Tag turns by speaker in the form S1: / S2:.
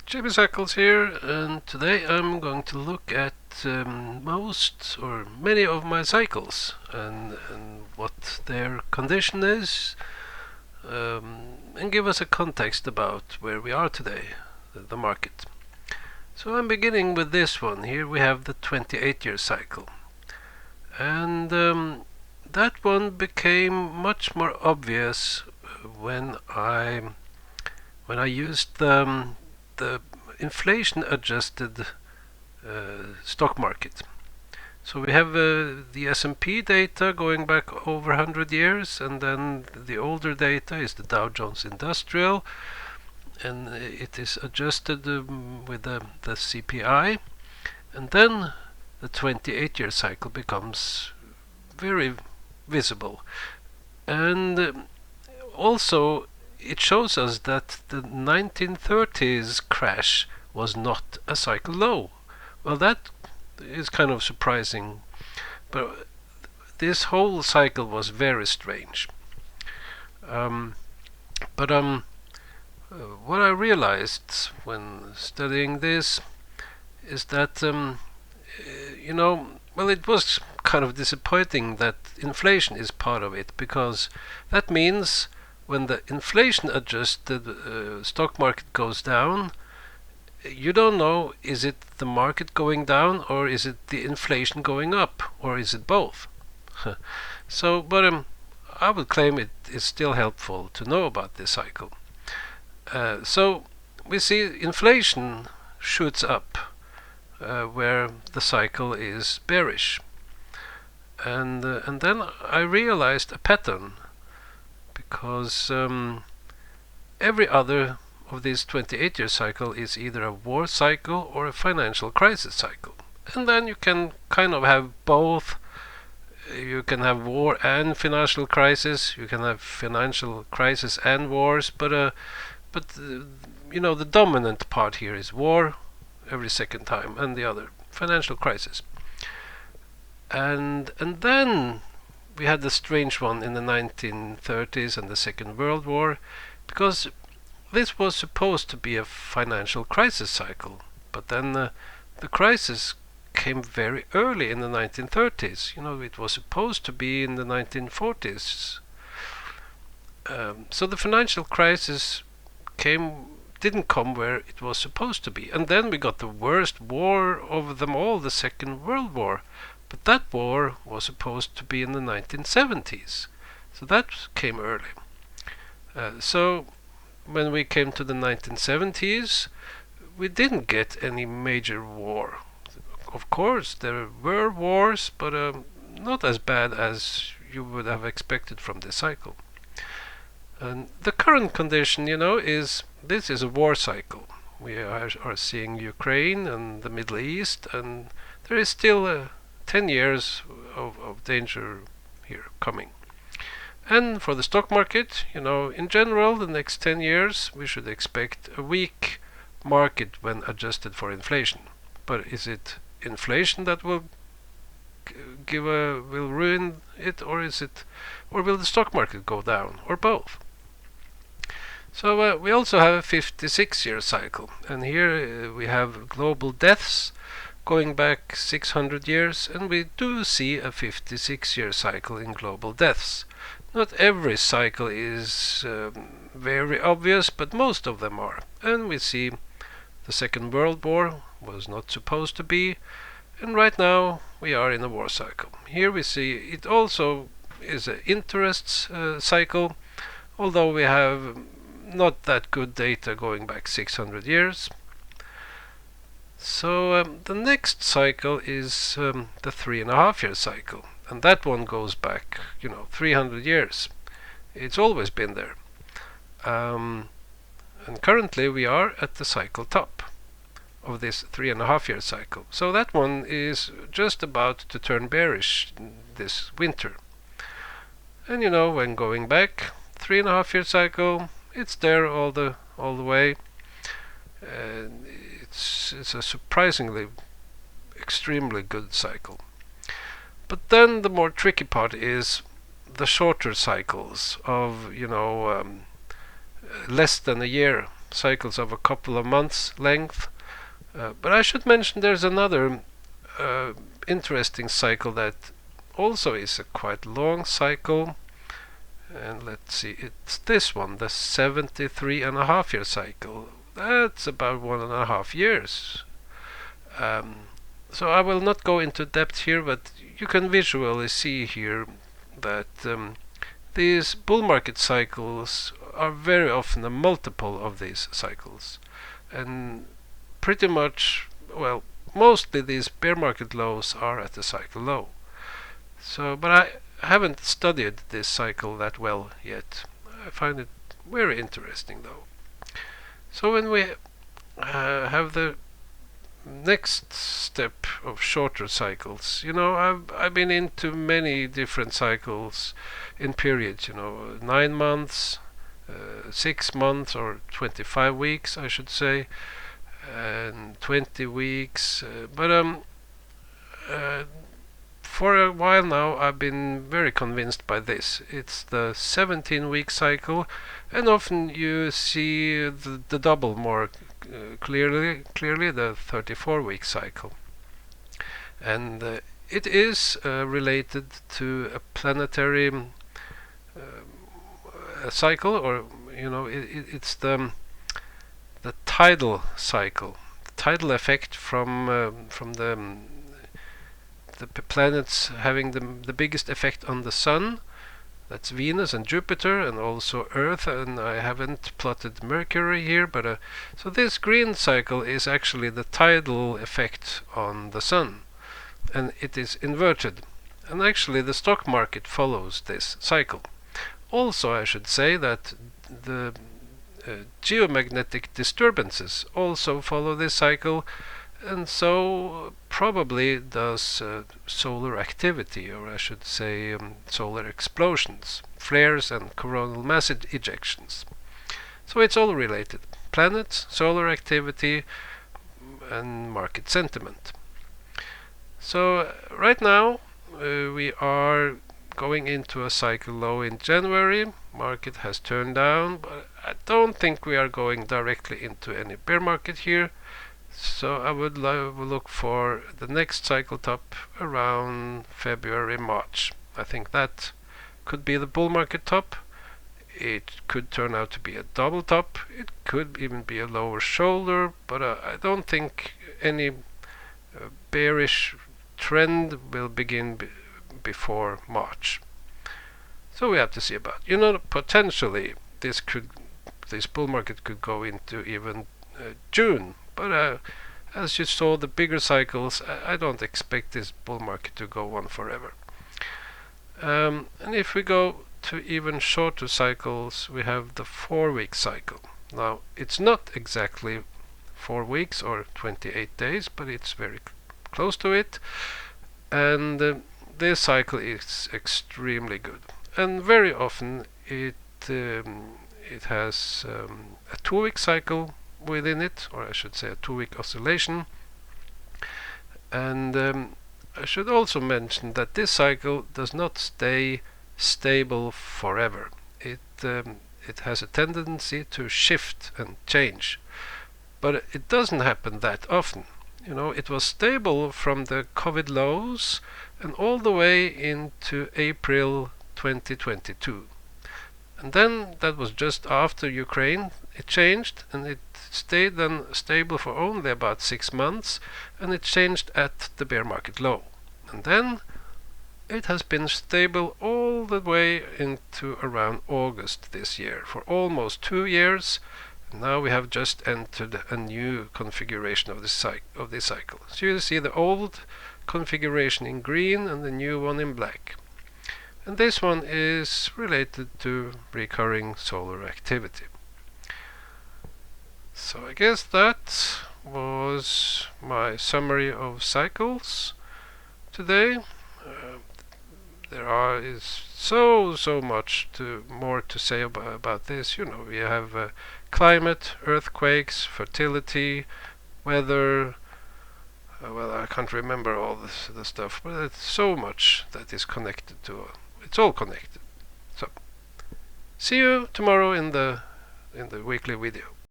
S1: JB Cycles here, and today I'm going to look at most or many of my cycles and what their condition is, and give us a context about where we are today, the market. So I'm beginning with this one. Here we have the 28-year cycle, and that one became much more obvious when I used the inflation-adjusted stock market. So we have the S&P data going back over 100 years, and then the older data is the Dow Jones Industrial, and it is adjusted with the CPI, and then the 28-year cycle becomes very visible. And also it shows us that the 1930s crash was not a cycle low. Well, that is kind of surprising, but this whole cycle was very strange. What I realized when studying this is that it was kind of disappointing that inflation is part of it, because that means when the inflation-adjusted stock market goes down, you don't know, is it the market going down or is it the inflation going up, or is it both? But I would claim it is still helpful to know about this cycle. So we see inflation shoots up where the cycle is bearish, and then I realized a pattern, because every other of this 28-year cycle is either a war cycle or a financial crisis cycle. And then you can kind of have both. You can have war and financial crisis. You can have financial crisis and wars. But the dominant part here is war every second time, and the other financial crisis. And then we had the strange one in the 1930s and the Second World War, because this was supposed to be a financial crisis cycle, but then the crisis came very early in the 1930s. It was supposed to be in the 1940s. So the financial crisis didn't come where it was supposed to be. And then we got the worst war of them all, the Second World War. But that war was supposed to be in the 1970s. So that came early. So when we came to the 1970s, we didn't get any major war. Of course, there were wars, but not as bad as you would have expected from this cycle. And the current condition, is this is a war cycle. We are seeing Ukraine and the Middle East, and there is still 10 years of danger here coming. And for the stock market, in general, the next 10 years we should expect a weak market when adjusted for inflation. But is it inflation that will ruin it, or will the stock market go down, or both? So we also have a 56-year cycle, and here we have global deaths going back 600 years, and we do see a 56-year cycle in global deaths. Not every cycle is very obvious, but most of them are. And we see the Second World War was not supposed to be, and right now we are in a war cycle. Here we see it also is an interests cycle, although we have not that good data going back 600 years. So the next cycle is the 3.5-year cycle, and that one goes back 300 years. It's always been there. And currently we are at the cycle top of this 3.5-year cycle. So that one is just about to turn bearish this winter. And when going back 3.5-year cycle, it's there all the way. And it's a surprisingly extremely good cycle. But then the more tricky part is the shorter cycles of less than a year cycles of a couple of months length. But I should mention there's another interesting cycle that also is a quite long cycle. And let's see, it's this one, the 73.5 year cycle. That's about 1.5 years. So I will not go into depth here, but you can visually see here that these bull market cycles are very often a multiple of these cycles. And pretty much, well, mostly these bear market lows are at the cycle low. So, but I haven't studied this cycle that well yet. I find it very interesting though. So when we have the next step of shorter cycles, I've been into many different cycles in periods, 9 months, 6 months, or 25 weeks, I should say, and 20 weeks. But for a while now, I've been very convinced by this. It's the 17-week cycle, and often you see the double more clearly, the 34-week cycle. And it is related to a planetary cycle, or it's the tidal cycle, the tidal effect from the planets having the biggest effect on the Sun. That's Venus and Jupiter, and also Earth, and I haven't plotted Mercury here, but so this green cycle is actually the tidal effect on the Sun, and it is inverted. And actually the stock market follows this cycle. Also, I should say that the geomagnetic disturbances also follow this cycle, and so probably does solar activity, or I should say solar explosions, flares and coronal mass ejections. So it's all related. Planets, solar activity, and market sentiment. So right now we are going into a cycle low in January. Market has turned down, but I don't think we are going directly into any bear market here. So I would look for the next cycle top around February, March. I think that could be the bull market top. It could turn out to be a double top. It could even be a lower shoulder, but I don't think any bearish trend will begin before March. So we have to see about. Potentially this bull market could go into even June. But as you saw, the bigger cycles, I don't expect this bull market to go on forever. And if we go to even shorter cycles, we have the 4-week cycle. Now, it's not exactly 4 weeks or 28 days, but it's very close to it. And this cycle is extremely good. And very often it has a 2-week cycle within it, or I should say a 2-week oscillation. And I should also mention that this cycle does not stay stable forever. It has a tendency to shift and change, but it doesn't happen that often. It was stable from the COVID lows and all the way into April 2022. And then that was just after Ukraine. It changed, and it stayed then stable for only about 6 months, and it changed at the bear market low. And then it has been stable all the way into around August this year, for almost 2 years. And now we have just entered a new configuration of this cycle. So you see the old configuration in green and the new one in black. And this one is related to recurring solar activity. So I guess that was my summary of cycles today. There is so much more to say about this. We have climate, earthquakes, fertility, weather. Well, I can't remember all the stuff, but it's so much that is connected to. It's all connected. So, see you tomorrow in the weekly video.